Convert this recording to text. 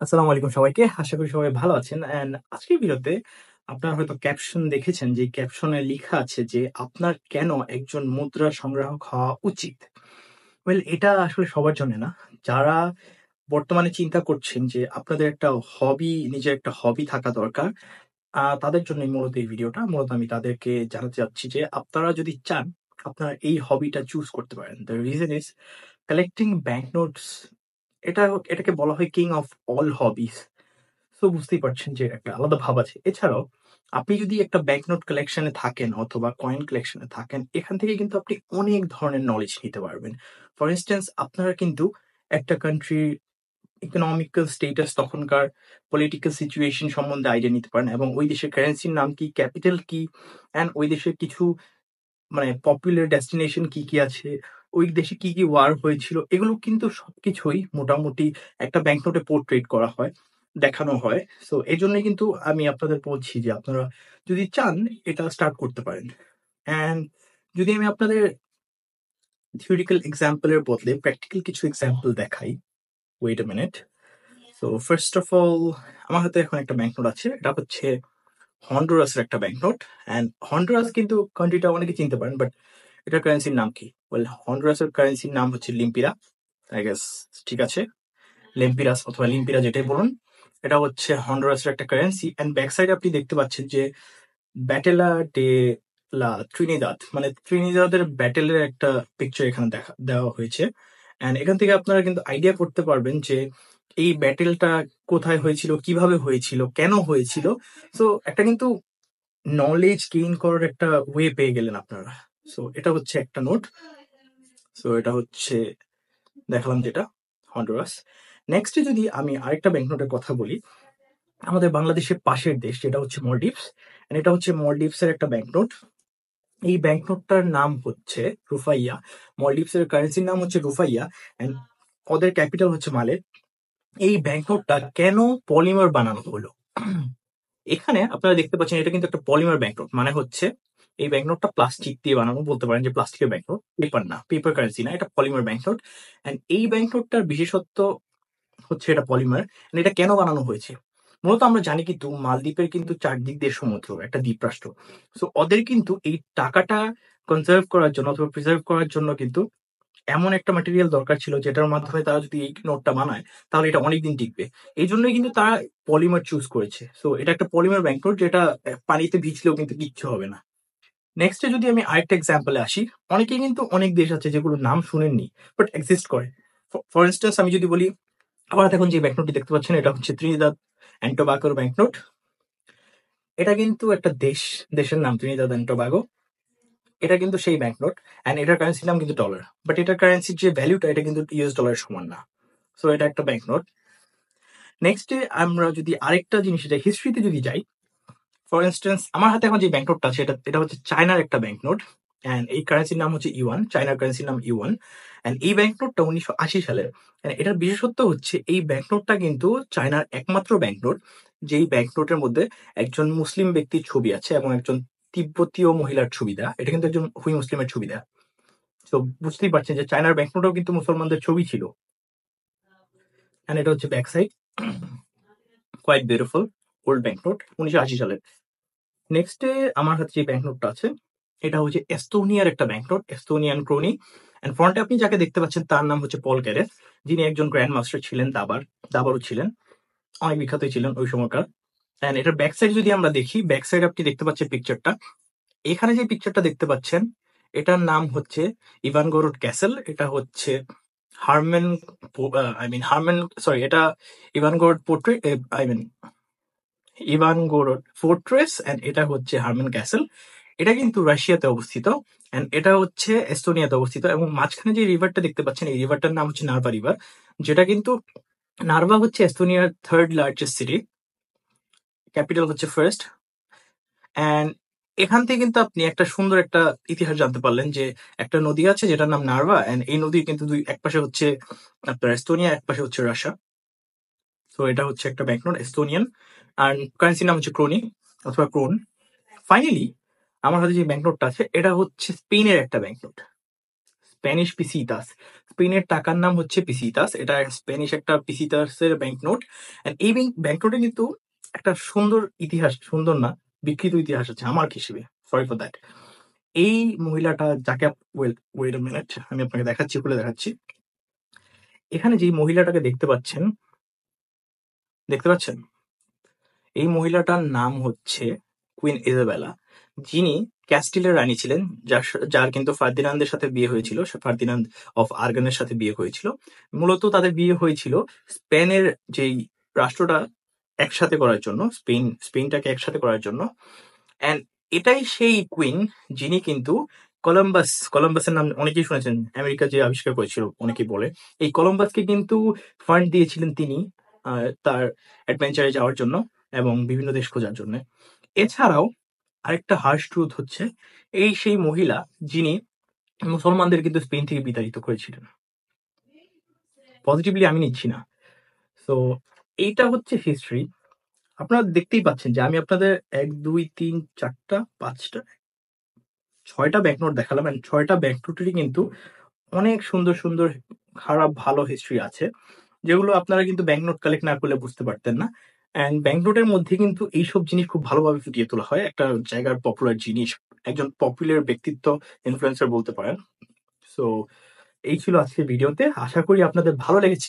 আসসালামু আলাইকুম সবাইকে। আশা করি সবাই ভালো আছেন। আজকের ভিডিওতে আপনারা হয়তো ক্যাপশন দেখেছেন যে ক্যাপশনে লিখা আছে যে আপনার কেন একজন মুদ্রা সংগ্রাহক হওয়া উচিত? এটা আসলে সবার জন্য না। যারা বর্তমানে চিন্তা করছেন যে আপনাদের একটা নিজের একটা হবি থাকা দরকার। তাদের জন্যই মূলত এই ভিডিওটা। মূলত আমি তাদেরকে জানাতে চাচ্ছি যে আপনারা যদি চান আপনারা এই হবিটা চুজ করতে পারেন। The reason is collecting banknotes এটা এটাকে বলা হয় king of all hobbies. So বুঝতেই পারছেন যে একটা আলাদা ভাব আছে। এছাড়াও আপনি যদি একটা ব্যাংকনোট কালেকশন এ থাকেন অথবা কয়েন কালেকশন এ থাকেন, এখান থেকে কিন্তু আপনি অনেক ধরনের নলেজ নিতে পারবেন। ফর ইনস্ট্যান্স আপনারা কিন্তু একটা কান্ট্রির ইকোনমিক্যাল স্ট্যাটাস তখনকার পলিটিক্যাল সিচুয়েশন সম্বন্ধে আইডিয়া নিতে পারেন এবং ওই দেশের কারেন্সির নাম কি, ক্যাপিটাল কি, অ্যান্ড ওই দেশের কিছু পপুলার ডেস্টিনেশন কি আছে, ওই দেশে কি ওয়ার হয়েছিল, এগুলো কিন্তু সবকিছুই মোটামুটি একটা ব্যাংকনোটে পোর্ট্রেট করা হয়, দেখানো হয়। সো এজন্যই কিন্তু আমি আপনাদের বলছি যে আপনারা যদি চান এটা স্টার্ট করতে পারেন। অ্যান্ড যদি আমি আপনাদের থিওরিটিক্যাল এক্সাম্পল এর বদলে প্র্যাকটিক্যাল কিছু এক্সাম্পল দেখাই। Wait a minute. So first of all আমার হাতে এখন একটা ব্যাংকনোট আছে। এটা হচ্ছে হন্ডুরাসের একটা ব্যাংকনোট। অ্যান্ড হন্ডুরাস কিন্তু কান্ট্রিটা অনেকে চিনতে পারেন, বাট এটার কারেন্সির নাম কি? হন্ডুরাসের কারেন্সির নাম হচ্ছে লিম্পিরা। আই গেস ঠিক আছে। লেম্পিরাস অথবা লিম্পিরা যেটাই বলুন। এটা হচ্ছে হন্ডুরাসের একটা কারেন্সি। অ্যান্ড ব্যাক সাইডে আপনি দেখতে পাচ্ছেন যে ব্যাটেলা ডে লা ত্রিনিদাদ, মানে ত্রিনিদাদের ব্যাটেলের একটা পিকচার এখানে দেওয়া হয়েছে। অ্যান্ড এখান থেকে আপনারা কিন্তু আইডিয়া করতে পারবেন যে এই ব্যাটেলটা কোথায় হয়েছিল, কিভাবে হয়েছিল, কেন হয়েছিল। সো একটা কিন্তু নলেজ গেইন করার একটা ওয়ে পেয়ে গেলেন আপনারা। সো এটা হচ্ছে একটা নোট। সো এটা হচ্ছে দেখালাম যেটা হন্ডুরাস। নেক্সটে যদি আমি আরেকটা ব্যাংকনোটের কথা বলি, আমাদের বাংলাদেশের পাশের দেশ যেটা হচ্ছে মলডিভস। And এটা হচ্ছে মলডিভসের একটা ব্যাংকনোট। এই ব্যাংকনোটটার নাম হচ্ছে রুফাইয়া। মলডিভসের কারেন্সির নাম হচ্ছে রুফাইয়া। অ্যান্ড ওদের ক্যাপিটাল হচ্ছে মালে। এই ব্যাংকনোটটা কেন পলিমার বানানো হলো? এখানে আপনারা দেখতে পাচ্ছেন এটা কিন্তু একটা পলিমার ব্যাংকনোট, মানে হচ্ছে এই ব্যাংকনোটটা প্লাস্টিক দিয়ে বানানো, বলতে পারেন যে প্লাস্টিকের ব্যাংকনোট, পেপার না, পেপার কারেন্সি না, এটা পলিমার ব্যাংকনোট। অ্যান্ড এই ব্যাংকনোটটার বিশেষত্ব হচ্ছে এটা পলিমার। এটা কেন বানানো হয়েছে? মূলত আমরা জানি কিন্তু মালদ্বীপের কিন্তু চারদিক দিয়ে সমুদ্র, একটা দ্বীপরাষ্ট্র। সো ওদের কিন্তু এই টাকাটা কনজার্ভ করার জন্য অথবা প্রিজার্ভ করার জন্য কিন্তু এমন একটা ম্যাটেরিয়াল দরকার ছিল যেটার মাধ্যমে তারা যদি এই নোটটা বানায় তাহলে এটা অনেকদিন টিকবে। এই জন্যই কিন্তু তারা পলিমার চুজ করেছে। সো এটা একটা পলিমার ব্যাংকনোট যেটা পানিতে ভিজলেও কিন্তু কিচ্ছু হবে না। নেক্সটে যদি আমি আরেকটা এক্সাম্পলে আসি, অনেকেই কিন্তু অনেক দেশ আছে যেগুলো নাম শুনেননি বাট এক্সিস্ট করে। ফর ইনস্ট্যান্স আমি যদি বলি, আমার হাতে এখন যে ব্যাংকনোটটি দেখতে পাচ্ছেন এটা হচ্ছে ত্রিনিদাদ অ্যান্ড টোবাগোর ব্যাংকনোট। এটা কিন্তু একটা দেশের নাম ত্রিনিদাদ অ্যান্ড টোবাগো। এটা কিন্তু সেই ব্যাংকনোট। অ্যান্ড এটার কারেন্সির নাম কিন্তু ডলার, বাট এটার কারেন্সির যে ভ্যালুটা এটা কিন্তু ইউএস ডলারের সমান না। সো এটা একটা ব্যাংকনোট। নেক্সটে আমরা যদি আরেকটা জিনিস, এটা হিস্ট্রিতে যদি যাই, ফর ইনস্ট্যান্স আমার হাতে এখন যে ব্যাংকনোটটা আছে এটা হচ্ছে চায়নার একটা ব্যাংকনোট। অ্যান্ড এই কারেন্সির নাম হচ্ছে ইউয়ান, চায়নার কারেন্সির নাম ইউয়ান। অ্যান্ড এই ব্যাংকনোটটা 1980 সালের। এটার বিশেষত্ব হচ্ছে এই ব্যাংকনোটটা কিন্তু চায়নার একমাত্র ব্যাংকনোট যেই ব্যাংকনোটের মধ্যে একজন মুসলিম ব্যক্তির ছবি আছে এবং একজন তিব্বতীয় মহিলার ছবি দেয়া। এটা কিন্তু একজন হুই মুসলিমের ছবি দেয়া। তো বুঝতেই পারছেন যে চায়নার ব্যাংকনোটেও কিন্তু মুসলমানদের ছবি ছিল। অ্যান্ড এটা হচ্ছে back side, quite beautiful old banknote 1980 সালের। নেক্সটে আমার হাতে যে ব্যাংকনোটটা আছে এটা হচ্ছে এস্তোনিয়ার একটা ব্যাংকনোট, এস্তোনিয়ান ক্রোনি। অ্যান্ড ফ্রন্টে আপনি যাকে দেখতে পাচ্ছেন তার নাম হচ্ছে পল ক্যারেস, যিনি একজন গ্র্যান্ড মাস্টার ছিলেন, দাবারও ছিলেন, অনেক বিখ্যাত ছিলেন ওই সময়কার। অ্যান্ড এটার ব্যাক সাইড যদি আমরা দেখি, ব্যাক সাইড আপনি দেখতে পাচ্ছেন পিকচারটা, এখানে যে পিকচারটা দেখতে পাচ্ছেন এটার নাম হচ্ছে ইভানগোরোড ক্যাসেল। এটা হচ্ছে হারমেন, হারমেন, সরি, এটা ইভানগোরোড পোর্ট্রেট, ইভানগোরোড ফোর্ট্রেস। অ্যান্ড এটা হচ্ছে হারমেন ক্যাসেল। এটা কিন্তু রাশিয়াতে অবস্থিত। অ্যান্ড এটা হচ্ছে এস্তোনিয়াতে অবস্থিত। এবং মাঝখানে যে রিভারটা দেখতে পাচ্ছেন এই রিভারটার নাম হচ্ছে নার্ভা রিভার, যেটা কিন্তু নার্ভা হচ্ছে এস্তোনিয়ার থার্ড লার্জেস্ট সিটি, ক্যাপিটাল হচ্ছে ফার্স্ট। অ্যান্ড এখান থেকে কিন্তু আপনি একটা সুন্দর একটা ইতিহাস জানতে পারলেন যে একটা নদী আছে যেটার নাম নার্ভা। অ্যান্ড এই নদীর কিন্তু এক পাশে হচ্ছে আপনার এস্তোনিয়া, এক পাশে হচ্ছে রাশিয়া। তো এটা হচ্ছে একটা ব্যাংকনোট এস্তোনিয়ান। আর কারেন্সির নাম হচ্ছে ক্রোনি অথবা ক্রোন। ফাইনালি আমার হাতে যে ব্যাংকনোটটা আছে এটা হচ্ছে স্পেনের একটা ব্যাংকনোট, স্প্যানিশ পিসিতাস। স্পেনের টাকার নাম হচ্ছে পিসিতাস। এটা স্প্যানিশ একটা পিসিতাসের ব্যাংকনোট। এন্ড এই ব্যাংকনোটে কিন্তু একটা সুন্দর ইতিহাস, সুন্দর না, বিকৃত ইতিহাস আছে আমার হিসেবে। Sorry for that. এই মহিলাটা যাকে ওয়েট আ মিনিট, আমি আপনাকে দেখাচ্ছি, খুলে দেখাচ্ছি। এখানে যেই মহিলাটাকে দেখতে পাচ্ছেন, দেখতে পাচ্ছেন? এই মহিলাটার নাম হচ্ছে কুইন ইজাবেলা, যিনি ক্যাস্টিলের রানী ছিলেন, যার কিন্তু ফার্দিনান্দের সাথে বিয়ে হয়েছিল। ফার্দিনান্দ অফ আর্গানের সাথে বিয়ে হয়েছিল। মূলত তাদের বিয়ে হয়েছিল স্পেনের যেই রাষ্ট্রটা একসাথে করার জন্য, স্পেনটাকে একসাথে করার জন্য। অ্যান্ড এটাই সেই কুইন যিনি কিন্তু কলম্বাসের নাম অনেকেই শুনেছেন, আমেরিকা যে আবিষ্কার করেছিল অনেকেই বলে। এই কলম্বাসকে কিন্তু ফান্ড দিয়েছিলেন তিনি তার অ্যাডভেঞ্চারে যাওয়ার জন্য এবং বিভিন্ন দেশ খোঁজার জন্য। এছাড়াও আরেকটা হার্শ ট্রুথ হচ্ছে, এই সেই মহিলা যিনি মুসলমানদের কিন্তু স্পেন থেকে বিতাড়িত করেছিলেন। পজিটিভলি আমি নিচ্ছি না। সো এইটা হচ্ছে হিস্ট্রি। আপনারা দেখতেই পাচ্ছেন যে আমি আপনাদের 1, 2, 3, 4টা 5টা 6টা ব্যাংকনোট দেখালাম। এন্ড 6টা ব্যাংকনোটেরই কিন্তু অনেক সুন্দর সুন্দর খারাপ ভালো হিস্ট্রি আছে, যেগুলো আপনারা কিন্তু ব্যাংকনোট কালেক্ট না করলে বুঝতে পারতেন না। অ্যান্ড ব্যাংকনোটের মধ্যে কিন্তু এইসব জিনিস খুব ভালোভাবে ফুটিয়ে তোলা হয়। একটা জায়গার পপুলার জিনিস, একজন পপুলার ব্যক্তিত্ব, ইনফ্লুয়েন্সার বলতে পারেন। সো এই ছিল আজকের ভিডিওতে। আশা করি আপনাদের ভালো লেগেছে।